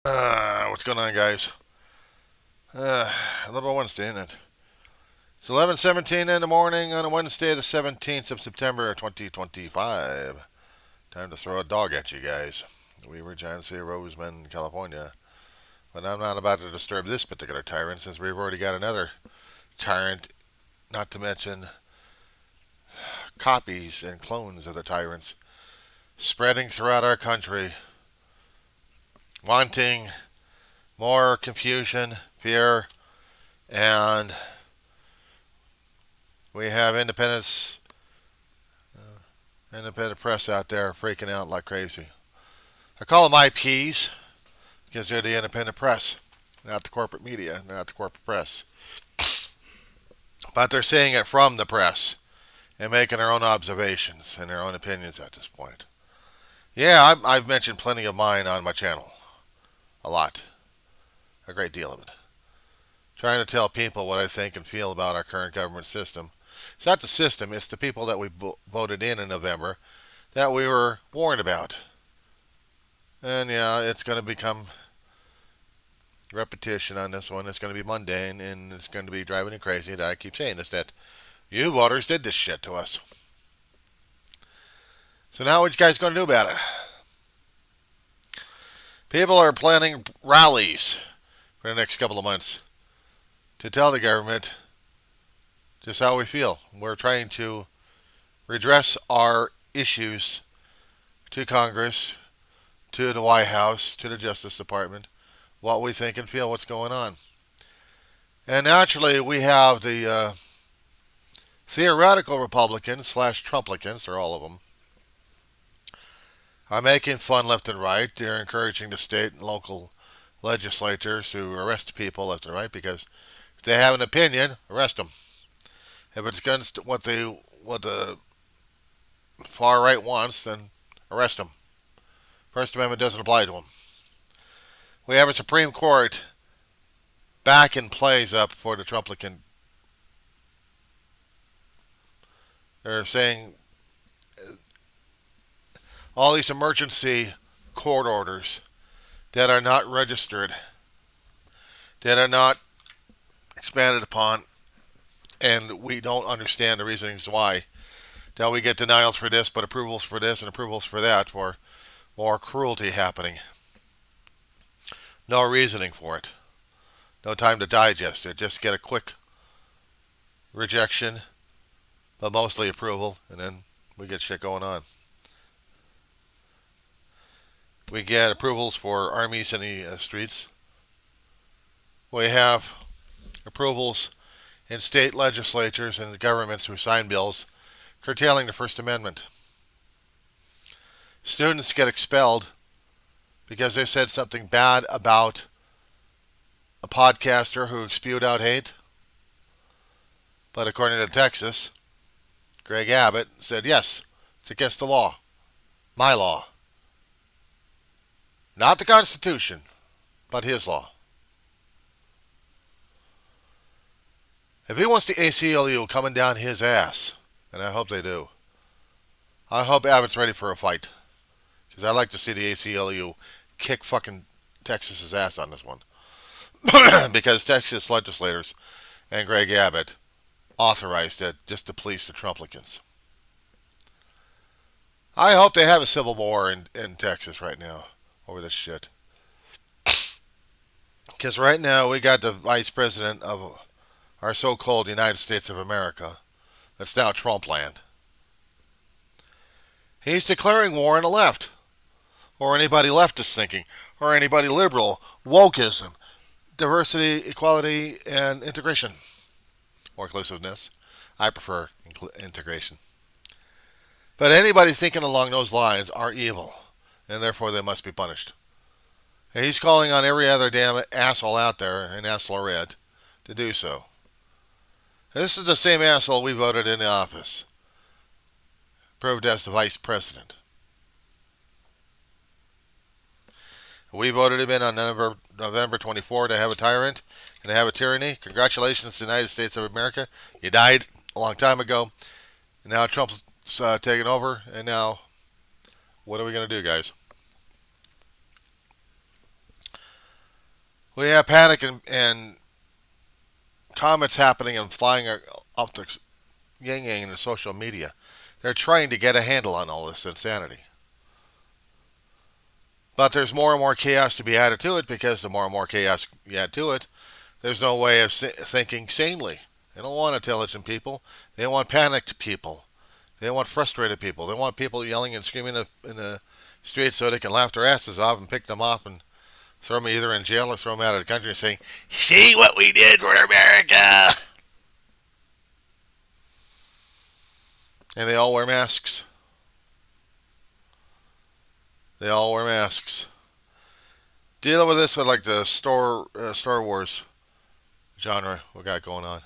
What's going on, guys? A little Wednesday, isn't it? It's 11:17 in the morning on a Wednesday, the 17th of September, 2025. Time to throw a dog at you guys. We were John C. Roseman, California, but I'm not about to disturb this particular tyrant since we've already got another tyrant, not to mention copies and clones of the tyrants, spreading throughout our country, wanting more confusion, fear, and we have independent press out there freaking out like crazy. I call them IPs because they're the independent press, not the corporate media, not the corporate press. But they're saying it from the press and making their own observations and their own opinions at this point. Yeah, I've mentioned plenty of mine on my channel. A lot. A great deal of it. Trying to tell people what I think and feel about our current government system. It's not the system, it's the people that we voted in November that we were warned about. And yeah, it's going to become repetition on this one. It's going to be mundane and it's going to be driving you crazy that I keep saying this, that you voters did this shit to us. So now what you guys going to do about it? People are planning rallies for the next couple of months to tell the government just how we feel. We're trying to redress our issues to Congress, to the White House, to the Justice Department, what we think and feel, what's going on. And naturally, we have the theoretical Republicans slash Trumplicans, they're all of them, are making fun left and right. They're encouraging the state and local legislatures to arrest people left and right because if they have an opinion, arrest them. If it's against what the far right wants, then arrest them. First Amendment doesn't apply to them. We have a Supreme Court back in plays up for the Trumplican. They're saying all these emergency court orders that are not registered, that are not expanded upon, and we don't understand the reasonings why. That we get denials for this, but approvals for this and approvals for that, for more cruelty happening. No reasoning for it. No time to digest it. Just get a quick rejection, but mostly approval, and then we get shit going on. We get approvals for armies in the streets. We have approvals in state legislatures and governments who sign bills curtailing the First Amendment. Students get expelled because they said something bad about a podcaster who spewed out hate. But according to Texas, Greg Abbott said, yes, it's against the law. My law. Not the Constitution, but his law. If he wants the ACLU coming down his ass, and I hope they do, I hope Abbott's ready for a fight. Because I'd like to see the ACLU kick fucking Texas's ass on this one. Because Texas legislators and Greg Abbott authorized it just to police the Trumplicans. I hope they have a civil war in Texas right now over this shit. Because right now we got the vice president of our so-called United States of America that's now Trump land. He's declaring war on the left, or anybody leftist thinking, or anybody liberal, wokeism, diversity, equality, and integration, or inclusiveness. I prefer integration. But anybody thinking along those lines are evil, and therefore they must be punished. And he's calling on every other damn asshole out there, and asshole to do so. This is the same asshole we voted into office, proved as the vice president. We voted him in on November 24 to have a tyrant and to have a tyranny. Congratulations to the United States of America. You died a long time ago. And now Trump's taking over. And now, what are we going to do, guys? We have panic and comments happening and flying off the yang yang in the social media. They're trying to get a handle on all this insanity. But there's more and more chaos to be added to it because the more and more chaos you add to it, there's no way of thinking sanely. They don't want intelligent people. They want panicked people. They want frustrated people. They want people yelling and screaming in the streets so they can laugh their asses off and pick them off and throw them either in jail or throw them out of the country and saying, "See what we did for America!" And they all wear masks. They all wear masks. Dealing with this with like the Star Wars genre we got going on.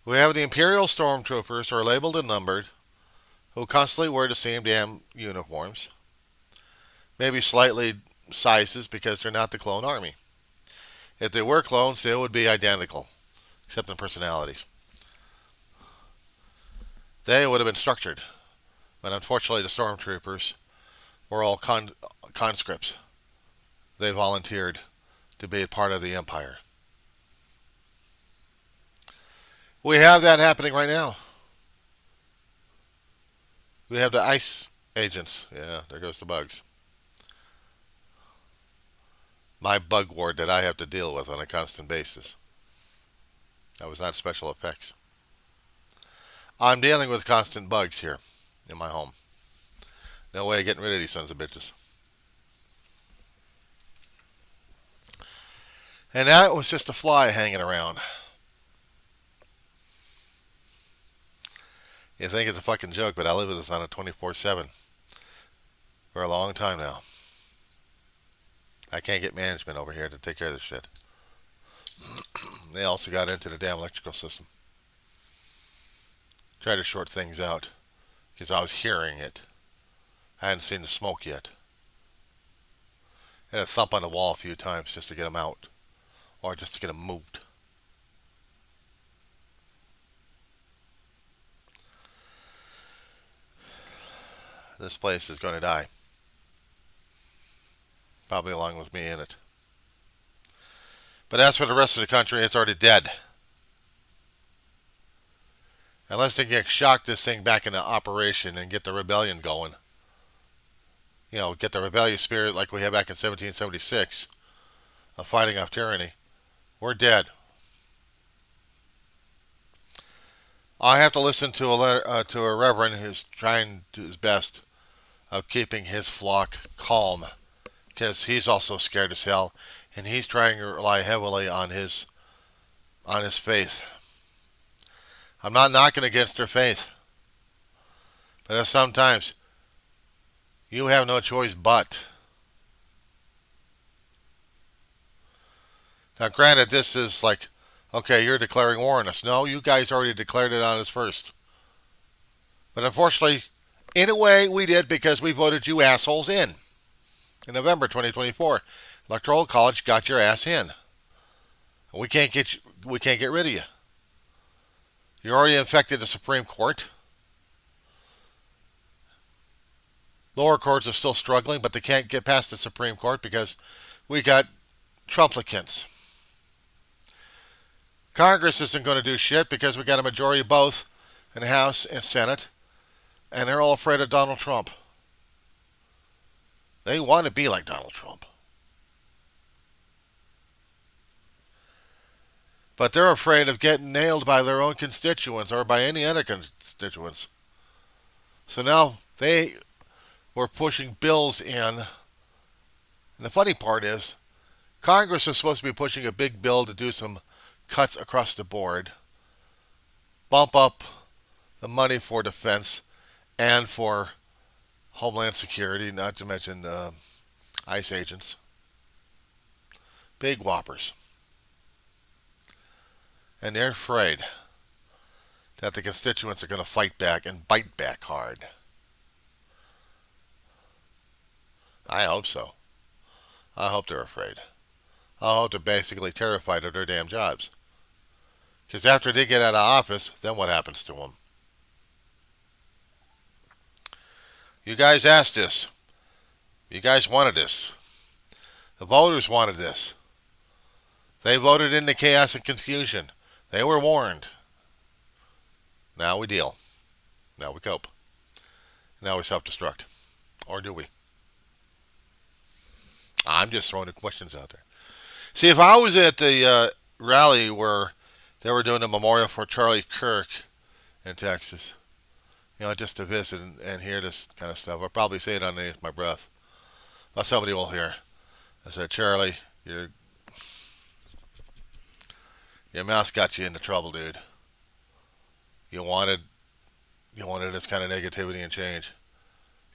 We have the Imperial Stormtroopers who are labeled and numbered, who constantly wear the same damn uniforms. Maybe slightly sizes because they're not the clone army. If they were clones, they would be identical, except in personalities. They would have been structured, but unfortunately the Stormtroopers were all conscripts. They volunteered to be a part of the Empire. We have that happening right now. We have the ICE agents. Yeah, there goes the bugs. My bug ward that I have to deal with on a constant basis. That was not special effects. I'm dealing with constant bugs here in my home. No way of getting rid of these sons of bitches. And that was just a fly hanging around. You think it's a fucking joke, but I live with this on a 24/7 for a long time now. I can't get management over here to take care of this shit. They also got into the damn electrical system. Tried to short things out because I was hearing it. I hadn't seen the smoke yet. I had to thump on the wall a few times just to get them out or just to get them moved. This place is going to die. Probably along with me in it. But as for the rest of the country, it's already dead. Unless they can shock this thing back into operation and get the rebellion going. You know, get the rebellious spirit like we had back in 1776 of fighting off tyranny. We're dead. I have to listen to a reverend who's trying to do his best of keeping his flock calm because he's also scared as hell and he's trying to rely heavily on his faith. I'm not knocking against their faith, but sometimes you have no choice but. Now, granted, this is like, okay, you're declaring war on us. No, you guys already declared it on us first. But unfortunately, in a way, we did because we voted you assholes in November 2024. Electoral College got your ass in. We can't get rid of you. You already infected the Supreme Court. Lower courts are still struggling, but they can't get past the Supreme Court because we got Trumplicants. Congress isn't going to do shit because we got a majority of both in the House and Senate, and they're all afraid of Donald Trump. They want to be like Donald Trump. But they're afraid of getting nailed by their own constituents or by any other constituents. So now they were pushing bills in. And the funny part is, Congress is supposed to be pushing a big bill to do some cuts across the board, bump up the money for defense and for Homeland Security, not to mention ICE agents. Big whoppers. And they're afraid that the constituents are going to fight back and bite back hard. I hope so. I hope they're afraid. I hope they're basically terrified of their damn jobs. Because after they get out of office, then what happens to them? You guys asked this. You guys wanted this. The voters wanted this. They voted into chaos and confusion. They were warned. Now we deal. Now we cope. Now we self-destruct. Or do we? I'm just throwing the questions out there. See, if I was at the rally where they were doing a memorial for Charlie Kirk in Texas, just to visit and hear this kind of stuff, I'll probably say it underneath my breath. But somebody will hear. I said, Charlie, your mouth got you into trouble, dude. You wanted this kind of negativity and change.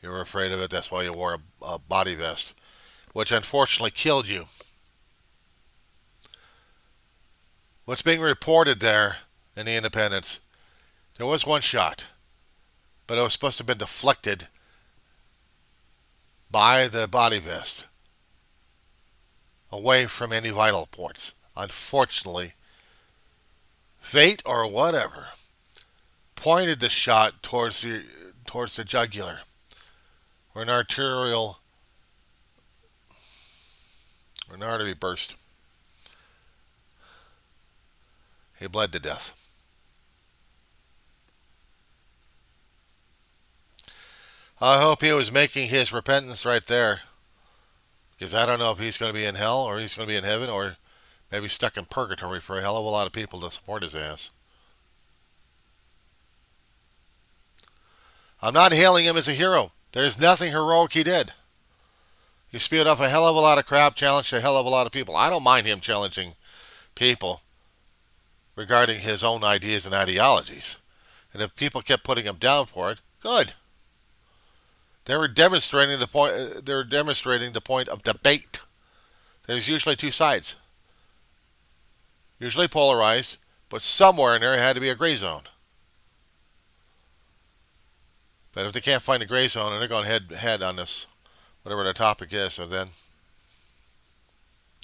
You were afraid of it. That's why you wore a body vest, which unfortunately killed you. What's being reported there in the Independence, there was one shot, but it was supposed to have been deflected by the body vest away from any vital ports. Unfortunately, fate or whatever pointed the shot towards the jugular, where an artery burst. He bled to death. I hope he was making his repentance right there, because I don't know if he's going to be in hell or he's going to be in heaven or maybe stuck in purgatory for a hell of a lot of people to support his ass. I'm not hailing him as a hero. There's nothing heroic he did. He spewed off a hell of a lot of crap, challenged a hell of a lot of people. I don't mind him challenging people regarding his own ideas and ideologies. And if people kept putting him down for it, good. They were demonstrating the point of debate. There's usually two sides. Usually polarized, but somewhere in there had to be a gray zone. But if they can't find a gray zone and they're going head on this, whatever the topic is, so then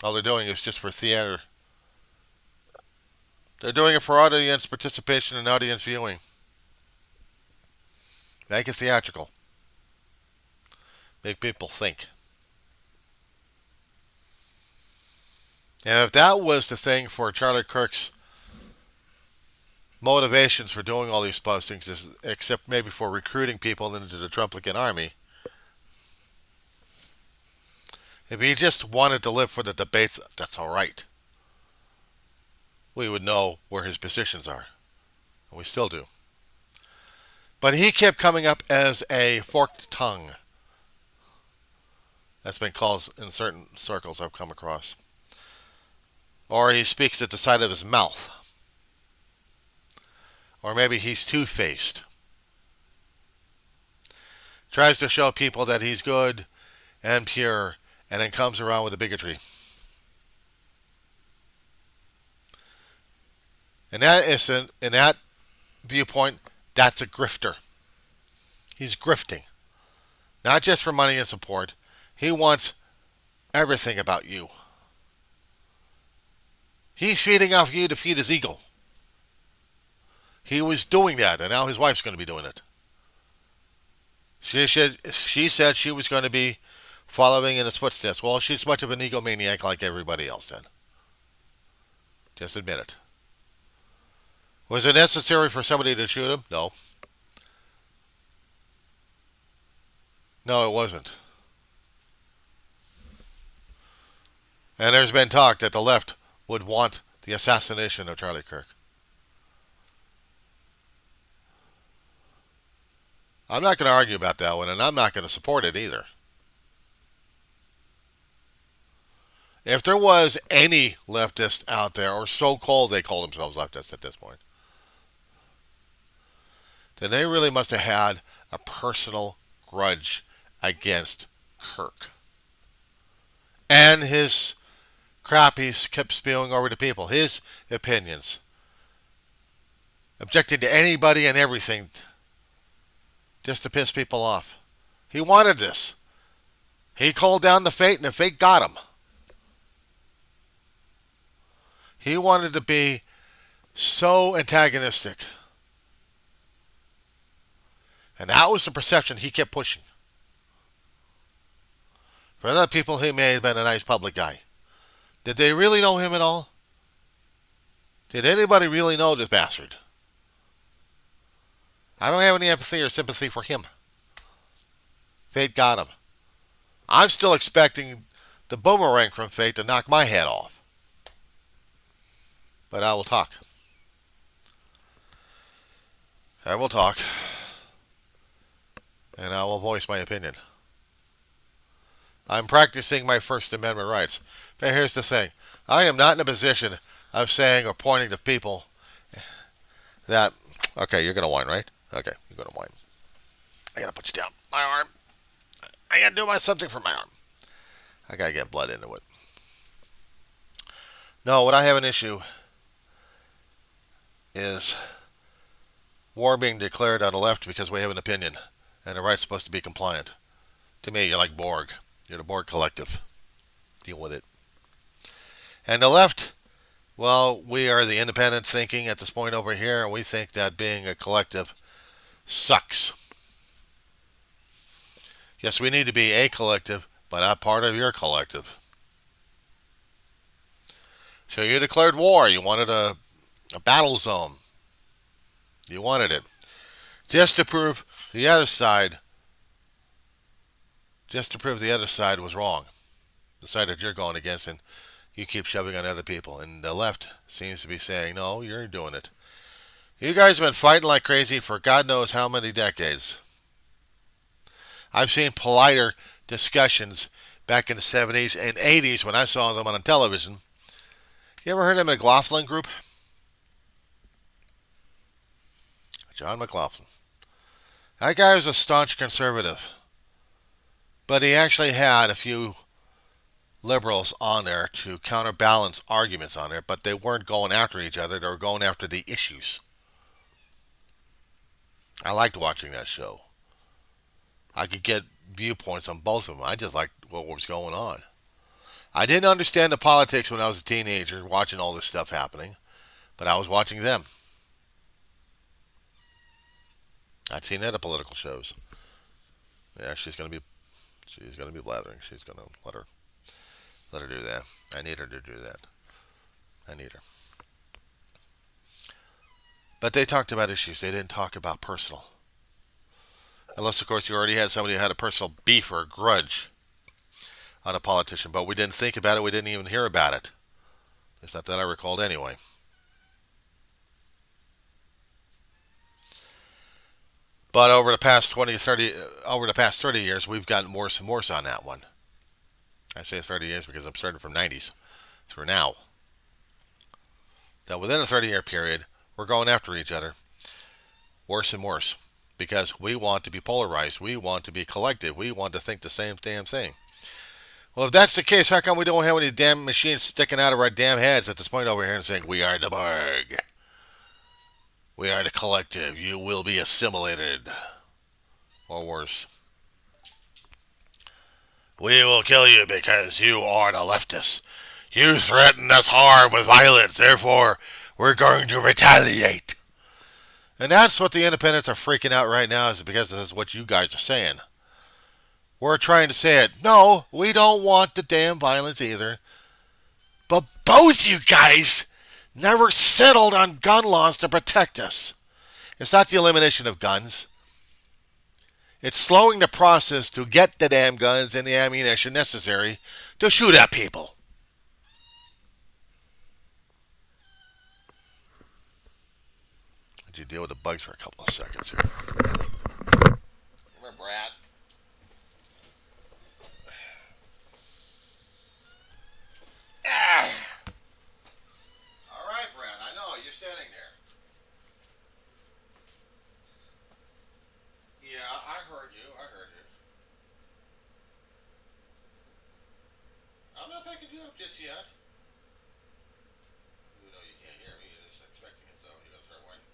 all they're doing is just for theater. They're doing it for audience participation and audience viewing. Make it theatrical. Make people think. And if that was the thing for Charlie Kirk's motivations for doing all these postings, except maybe for recruiting people into the Trumplican army, if he just wanted to live for the debates, that's all right. We would know where his positions are. And we still do. But he kept coming up as a forked tongue. That's been called in certain circles I've come across. Or he speaks at the side of his mouth. Or maybe he's two-faced. Tries to show people that he's good and pure, and then comes around with a bigotry. In that viewpoint, that's a grifter. He's grifting. Not just for money and support. He wants everything about you. He's feeding off you to feed his ego. He was doing that, and now his wife's going to be doing it. She said she was going to be following in his footsteps. Well, she's much of an egomaniac like everybody else then. Just admit it. Was it necessary for somebody to shoot him? No. No, it wasn't. And there's been talk that the left would want the assassination of Charlie Kirk. I'm not going to argue about that one, and I'm not going to support it either. If there was any leftist out there, or so-called they call themselves leftists at this point, then they really must have had a personal grudge against Kirk. And his crap he kept spewing over to people, his opinions. Objecting to anybody and everything just to piss people off. He wanted this. He called down the fate, and the fate got him. He wanted to be so antagonistic. And that was the perception he kept pushing. For other people, he may have been a nice public guy. Did they really know him at all? Did anybody really know this bastard? I don't have any empathy or sympathy for him. Fate got him. I'm still expecting the boomerang from fate to knock my head off. But I will talk. I will talk. And I will voice my opinion. I'm practicing my First Amendment rights. But here's the thing. I am not in a position of saying or pointing to people that, okay, you're going to whine, right? Okay, you're going to whine. I got to put you down. My arm. I got to do something for my arm. I got to get blood into it. No, what I have an issue is war being declared on the left because we have an opinion, and the right's supposed to be compliant. To me, you're like Borg. You're the Borg collective. Deal with it. And the left, well, we are the independent thinking at this point over here, and we think that being a collective sucks. Yes, we need to be a collective, but not part of your collective. So you declared war. You wanted a battle zone. You wanted it. Just to prove the other side was wrong. The side that you're going against, and you keep shoving on other people. And the left seems to be saying, no, you're doing it. You guys have been fighting like crazy for God knows how many decades. I've seen politer discussions back in the 70s and 80s when I saw them on television. You ever heard of the McLaughlin Group? John McLaughlin. That guy was a staunch conservative. But he actually had a few liberals on there to counterbalance arguments on there, but they weren't going after each other. They were going after the issues. I liked watching that show. I could get viewpoints on both of them. I just liked what was going on. I didn't understand the politics when I was a teenager watching all this stuff happening, but I was watching them. I'd seen other political shows. Yeah, she's gonna be blathering. She's gonna let her do that. I need her to do that. I need her. But they talked about issues. They didn't talk about personal. Unless, of course, you already had somebody who had a personal beef or a grudge on a politician. But we didn't think about it. We didn't even hear about it. It's not that I recalled anyway. But over the past 30 years, we've gotten worse and worse on that one. I say 30 years because I'm starting from 90s through now. That within a 30-year period, we're going after each other worse and worse because we want to be polarized. We want to be collective. We want to think the same damn thing. Well, if that's the case, how come we don't have any damn machines sticking out of our damn heads at this point over here and saying, we are the Borg. We are the collective. You will be assimilated. Or worse. We will kill you because you are the leftists. You threatened us hard with violence. Therefore, we're going to retaliate. And that's what the independents are freaking out right now is because this is what you guys are saying. We're trying to say it. No, we don't want the damn violence either. But both you guys never settled on gun laws to protect us. It's not the elimination of guns. It's slowing the process to get the damn guns and the ammunition necessary to shoot at people. Let you deal with the bugs for a couple of seconds here. Come here, Brad. All right, Brad. I know you're sitting there. Yeah, I heard you. I'm not picking you up just yet. You know you can't hear me. You're just expecting it, so you're going to start whining.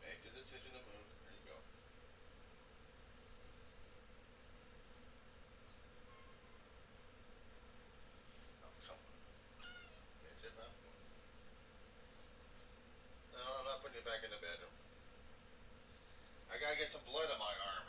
Make the decision to move. There you go. Oh, come on. Can't zip up. No, I'm not putting you back in the bedroom. I gotta get some blood on my arm.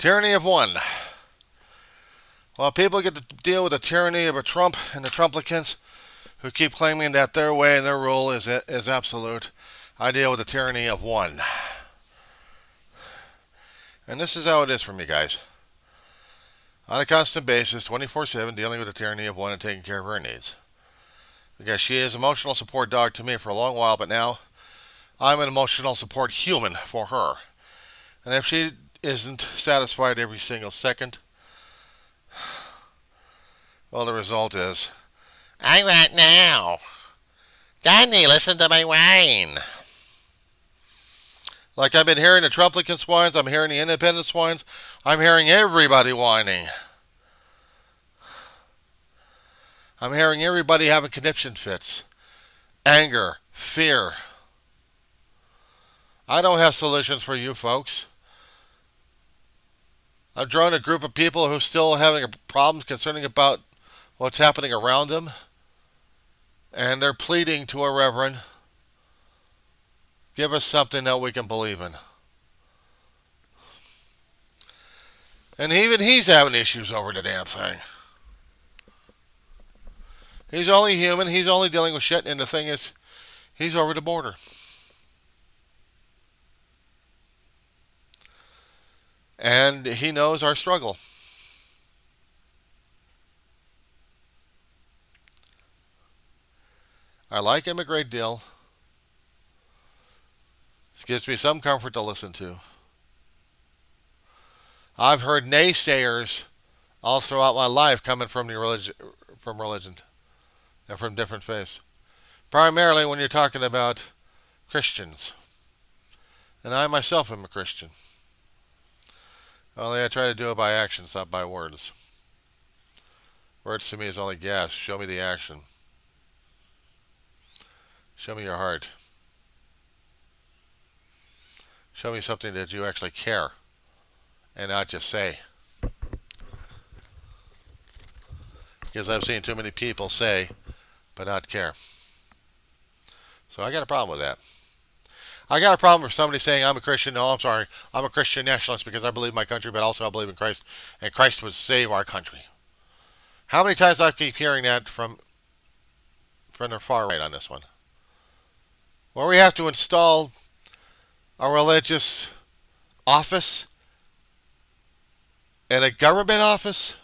Tyranny of one. While people get to deal with the tyranny of a Trump and the Trumplicans who keep claiming that their way and their rule is absolute, I deal with the tyranny of one. And this is how it is for me, guys. On a constant basis, 24/7, dealing with the tyranny of one and taking care of her needs. Because she is an emotional support dog to me for a long while, but now I'm an emotional support human for her. And if she isn't satisfied every single second, well, the result is, I want now. Danny, listen to my whine. Like I've been hearing the Trumplican swines, I'm hearing the independent swines, I'm hearing everybody whining. I'm hearing everybody having conniption fits. Anger, fear. I don't have solutions for you folks. I've drawn a group of people who are still having problems concerning about what's happening around them. And they're pleading to a reverend, give us something that we can believe in. And even he's having issues over the damn thing. He's only human. He's only dealing with shit. And the thing is, he's over the border. And he knows our struggle. I like him a great deal. This gives me some comfort to listen to. I've heard naysayers all throughout my life coming from religion and from different faiths. Primarily when you're talking about Christians. And I myself am a Christian. Only I try to do it by actions, not by words. Words to me is only gas. Show me the action. Show me your heart. Show me something that you actually care and not just say. Because I've seen too many people say but not care. So I got a problem with that. I got a problem with somebody saying I'm a Christian. No, I'm sorry. I'm a Christian nationalist because I believe in my country, but also I believe in Christ. And Christ would save our country. How many times I keep hearing that from the far right on this one? Where we have to install a religious office and a government office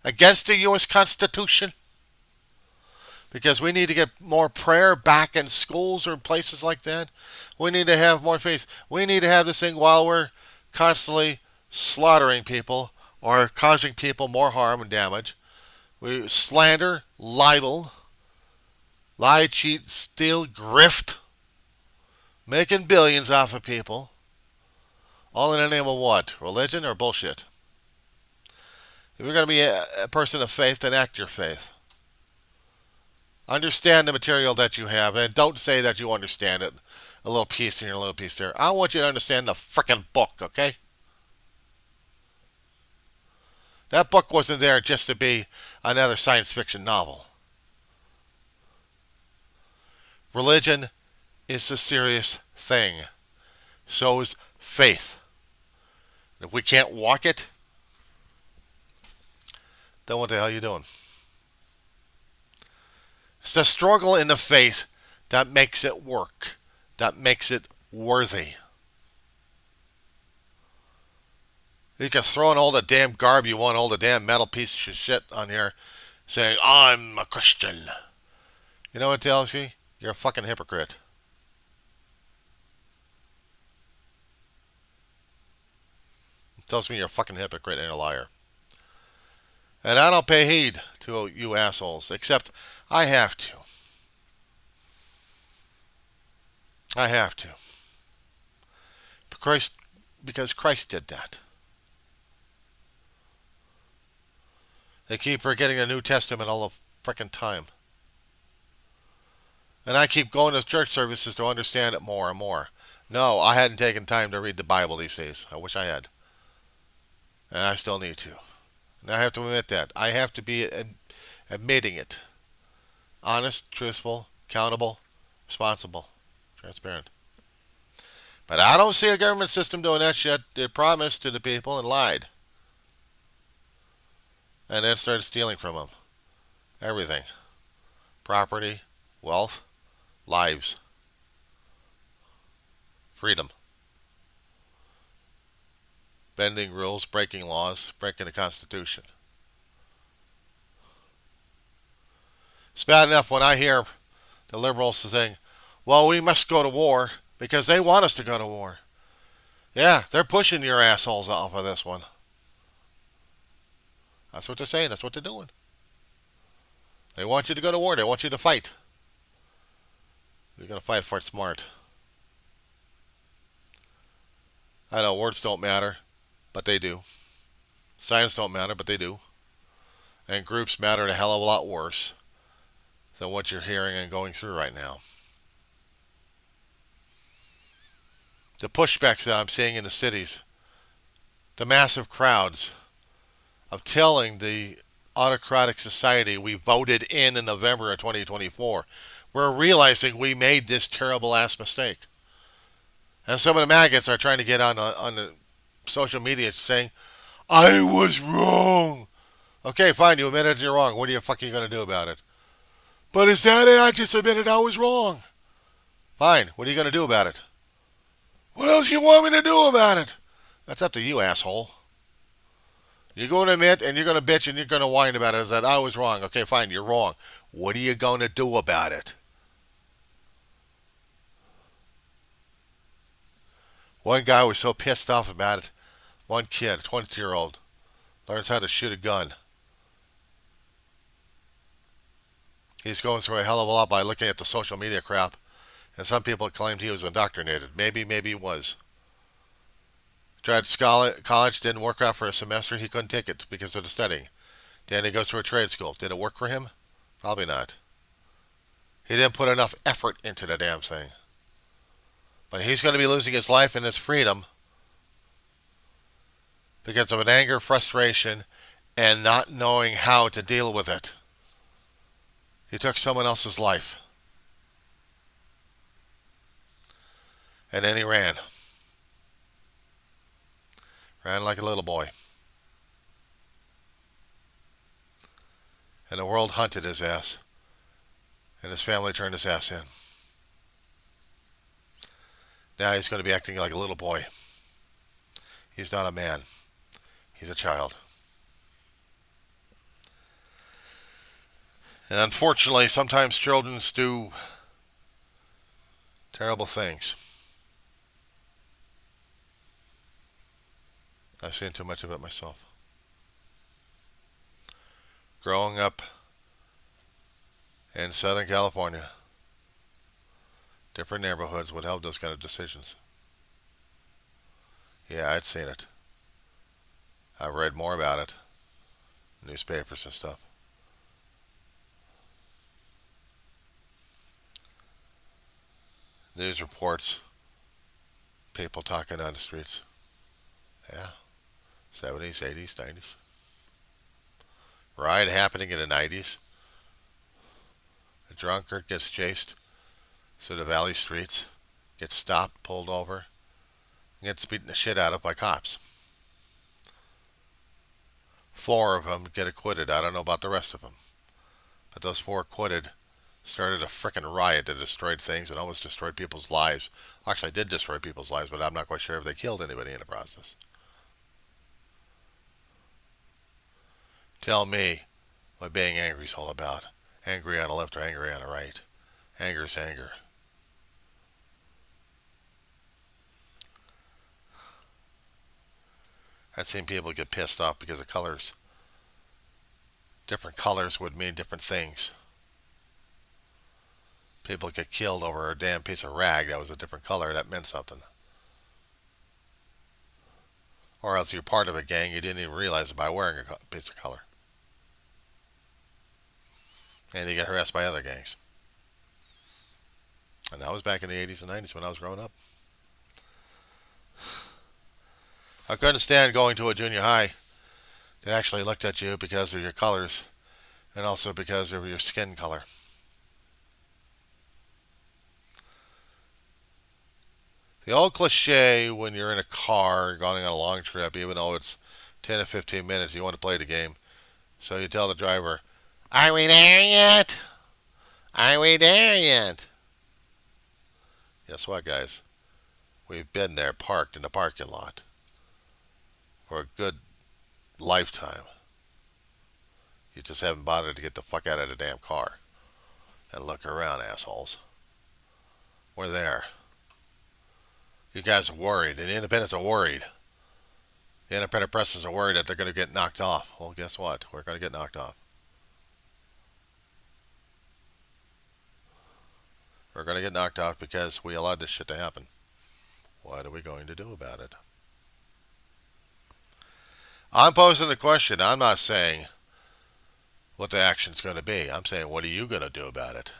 against the U.S. Constitution because we need to get more prayer back in schools or places like that. We need to have more faith. We need to have this thing while we're constantly slaughtering people or causing people more harm and damage. We slander, libel, lie, cheat, steal, grift, making billions off of people. All in the name of what? Religion or bullshit? If you're going to be a person of faith, then act your faith. Understand the material that you have, and don't say that you understand it. A little piece here, a little piece there. I want you to understand the frickin' book, okay? That book wasn't there just to be another science fiction novel. Religion is a serious thing. So is faith. If we can't walk it, then what the hell are you doing? It's the struggle in the faith that makes it work, that makes it worthy. You can throw in all the damn garb you want, all the damn metal piece of shit on here, saying, I'm a Christian. You know what it tells you? You're a fucking hypocrite. It tells me you're a fucking hypocrite and a liar. And I don't pay heed to you assholes, except I have to. I have to. Because Christ did that. They keep forgetting the New Testament all the frickin' time. And I keep going to church services to understand it more and more. No, I hadn't taken time to read the Bible these days. I wish I had. And I still need to. And I have to admit that. I have to be admitting it. Honest, truthful, accountable, responsible, transparent. But I don't see a government system doing that shit. It promised to the people and lied. And then started stealing from them. Everything. Property, wealth, lives, freedom. Bending rules, breaking laws, breaking the Constitution. It's bad enough when I hear the liberals saying, well, we must go to war because they want us to go to war. Yeah, they're pushing your assholes off of this one. That's what they're saying. That's what they're doing. They want you to go to war. They want you to fight. You're going to fight for it smart. I know words don't matter, but they do. Science don't matter, but they do. And groups matter a hell of a lot worse than what you're hearing and going through right now. The pushbacks that I'm seeing in the cities, the massive crowds of telling the autocratic society we voted in November of 2024, we're realizing we made this terrible ass mistake. And some of the maggots are trying to get on the social media saying, I was wrong. Okay, fine, you admitted you're wrong. What are you fucking going to do about it? But is that it? I just admitted I was wrong. Fine, what are you going to do about it? What else do you want me to do about it? That's up to you, asshole. You're going to admit and you're going to bitch and you're going to whine about it. Is that I was wrong? Okay, fine, you're wrong. What are you going to do about it? One guy was so pissed off about it. One kid, a 22-year-old, learns how to shoot a gun. He's going through a hell of a lot by looking at the social media crap. And some people claimed he was indoctrinated. Maybe he was. Tried college, didn't work out for a semester. He couldn't take it because of the studying. Then he goes to a trade school. Did it work for him? Probably not. He didn't put enough effort into the damn thing. But he's going to be losing his life and his freedom because of an anger, frustration, and not knowing how to deal with it. He took someone else's life. And then he ran. Ran like a little boy. And the world hunted his ass. And his family turned his ass in. Now he's going to be acting like a little boy. He's not a man. He's a child. And unfortunately, sometimes children do terrible things. I've seen too much of it myself. Growing up in Southern California, different neighborhoods would have those kind of decisions. Yeah, I'd seen it. I've read more about it. Newspapers and stuff. News reports. People talking on the streets. Yeah. 70s, 80s, 90s. Riot happening in the 90s. A drunkard gets chased through the valley streets, gets stopped, pulled over, and gets beaten the shit out of by cops. 4 of them get acquitted. I don't know about the rest of them. But those 4 acquitted started a frickin' riot that destroyed things and almost destroyed people's lives. Actually, did destroy people's lives, but I'm not quite sure if they killed anybody in the process. Tell me what being angry is all about. Angry on the left or angry on the right. Anger is anger. I've seen people get pissed off because of colors. Different colors would mean different things. People get killed over a damn piece of rag that was a different color. That meant something. Or else you're part of a gang, you didn't even realize it by wearing a piece of color. And you get harassed by other gangs. And that was back in the 80s and 90s when I was growing up. I couldn't stand going to a junior high that actually looked at you because of your colors and also because of your skin color. The old cliche when you're in a car going on a long trip, even though it's 10 to 15 minutes, you want to play the game. So you tell the driver, "Are we there yet? Are we there yet?" Guess what, guys? We've been there parked in the parking lot for a good lifetime. You just haven't bothered to get the fuck out of the damn car and look around, assholes. We're there. You guys are worried, and the independents are worried. The independent presses are worried that they're going to get knocked off. Well, guess what? We're going to get knocked off. We're going to get knocked off because we allowed this shit to happen. What are we going to do about it? I'm posing the question. I'm not saying what the action's going to be. I'm saying, what are you going to do about it?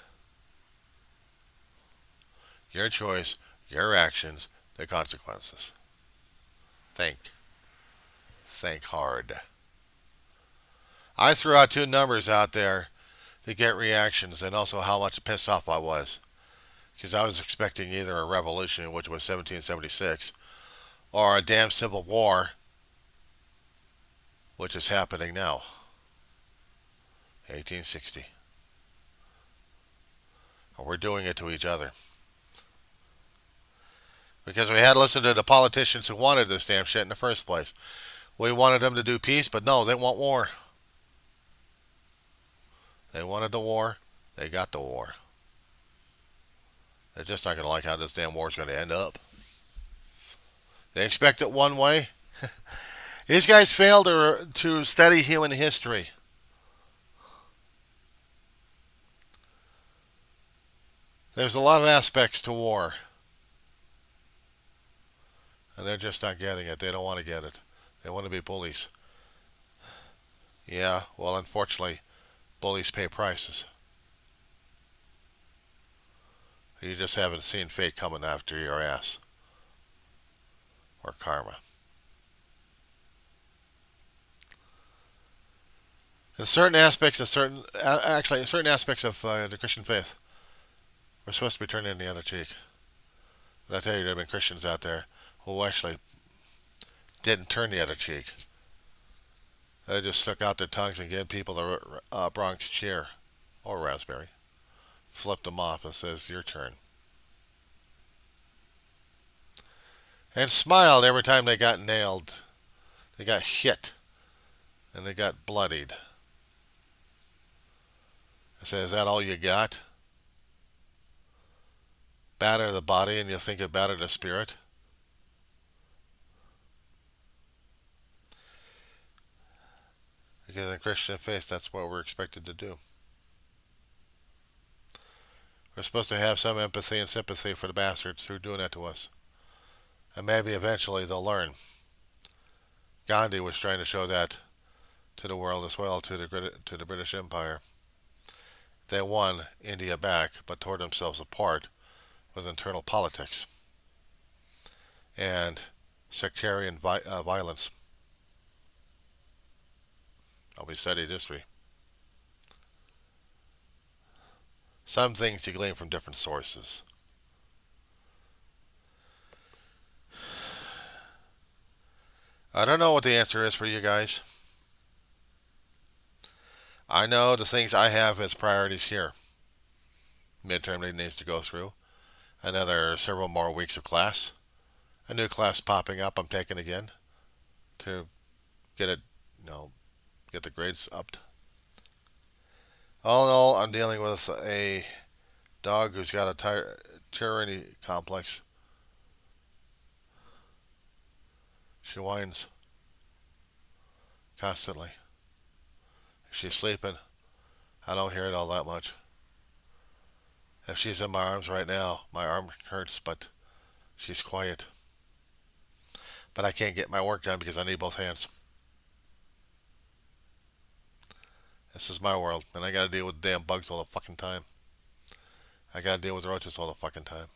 Your choice, your actions, the consequences. Think. Think hard. I threw out two numbers out there to get reactions and also how much pissed off I was. Because I was expecting either a revolution, which was 1776, or a damn civil war, which is happening now. 1860. And we're doing it to each other. Because we had to listen to the politicians who wanted this damn shit in the first place. We wanted them to do peace, but no, they want war. They wanted the war. They got the war. They're just not going to like how this damn war is going to end up. They expect it one way. These guys fail to study human history. There's a lot of aspects to war. And they're just not getting it. They don't want to get it. They want to be bullies. Yeah, well, unfortunately, bullies pay prices. You just haven't seen fate coming after your ass. Or karma. In certain aspects, in certain aspects of the Christian faith, we're supposed to be turning the other cheek. But I tell you, there have been Christians out there who actually didn't turn the other cheek. They just stuck out their tongues and gave people the Bronx cheer or raspberry. Flipped them off and says, "Your turn." And smiled every time they got nailed. They got hit. And they got bloodied. I said, "Is that all you got? Batter the body and you think it batter the spirit?" Because in Christian faith, that's what we're expected to do. We're supposed to have some empathy and sympathy for the bastards who are doing that to us. And maybe eventually they'll learn. Gandhi was trying to show that to the world as well, to the British Empire. They won India back, but tore themselves apart with internal politics and sectarian violence. We studied history. Some things you glean from different sources. I don't know what the answer is for you guys. I know the things I have as priorities here. Midterm needs to go through. Another several more weeks of class. A new class popping up I'm taking again to get it, get the grades upped. All in all, I'm dealing with a dog who's got a tyranny complex. She whines constantly. If she's sleeping, I don't hear it all that much. If she's in my arms right now, my arm hurts, but she's quiet. But I can't get my work done because I need both hands. This is my world, and I gotta deal with damn bugs all the fucking time. I gotta deal with roaches all the fucking time.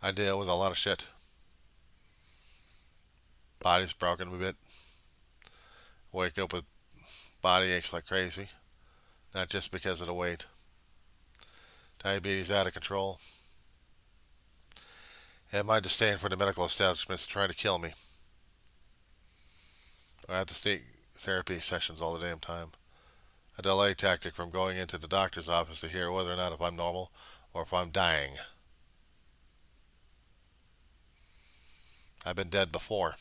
I deal with a lot of shit. Body's broken a bit. Wake up with body aches like crazy. Not just because of the weight. Diabetes out of control. And my disdain for the medical establishments trying to kill me. I have to take therapy sessions all the damn time. A delay tactic from going into the doctor's office to hear whether or not if I'm normal or if I'm dying. I've been dead before.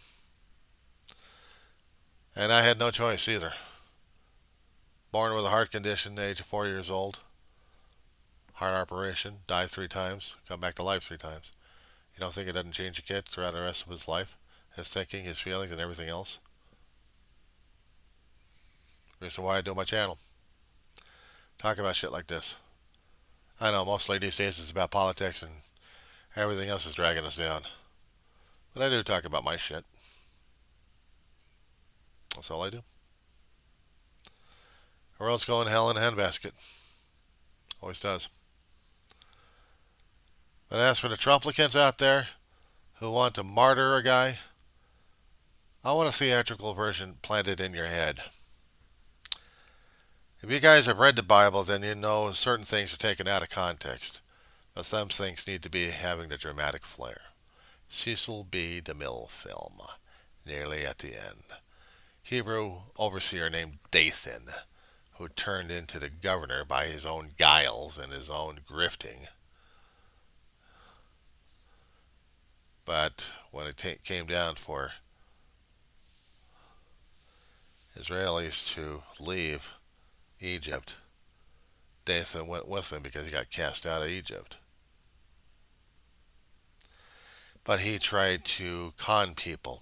And I had no choice either. Born with a heart condition, age of 4 years old. Heart operation, died 3 times, come back to life 3 times. You don't think it doesn't change a kid throughout the rest of his life? His thinking, his feelings, and everything else? Reason why I do my channel. Talk about shit like this. I know, mostly these days it's about politics and everything else is dragging us down. But I do talk about my shit. That's all I do. Or else go in hell in a handbasket. Always does. But as for the Trumplicans out there who want to martyr a guy, I want a theatrical version planted in your head. If you guys have read the Bible, then you know certain things are taken out of context. But some things need to be having the dramatic flair. Cecil B. DeMille film, nearly at the end. Hebrew overseer named Dathan, who turned into the governor by his own guiles and his own grifting. But when it came down for Israelis to leave Egypt, Dathan went with them because he got cast out of Egypt. But he tried to con people.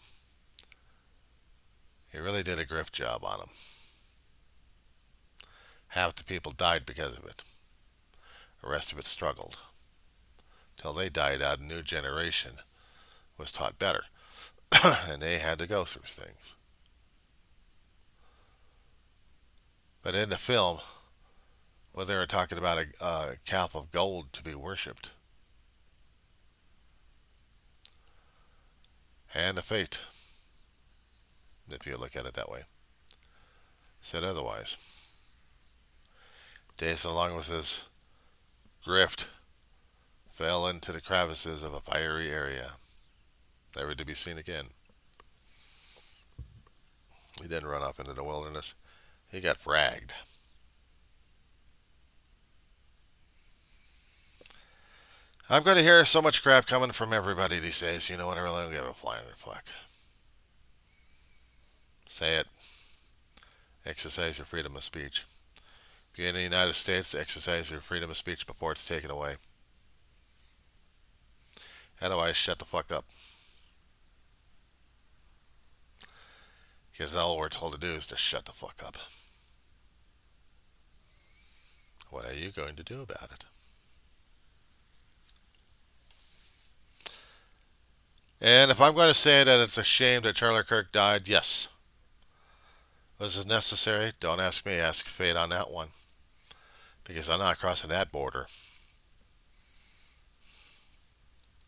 He really did a grift job on them. Half the people died because of it. The rest of it struggled. Till they died out, a new generation was taught better. And they had to go through things. But in the film, well, they were talking about a calf of gold to be worshipped. And the fate, if you look at it that way, said otherwise. Dathan, along with his grift, fell into the crevices of a fiery area, never to be seen again. He didn't run off into the wilderness. He got fragged. I'm going to hear so much crap coming from everybody these days. You know what? I really don't give a flying fuck. Say it. Exercise your freedom of speech. If you're in the United States, exercise your freedom of speech before it's taken away. Otherwise, shut the fuck up. Because all we're told to do is to shut the fuck up. What are you going to do about it? And if I'm going to say that it's a shame that Charlie Kirk died, yes. Was it necessary? Don't ask me. Ask Fate on that one. Because I'm not crossing that border.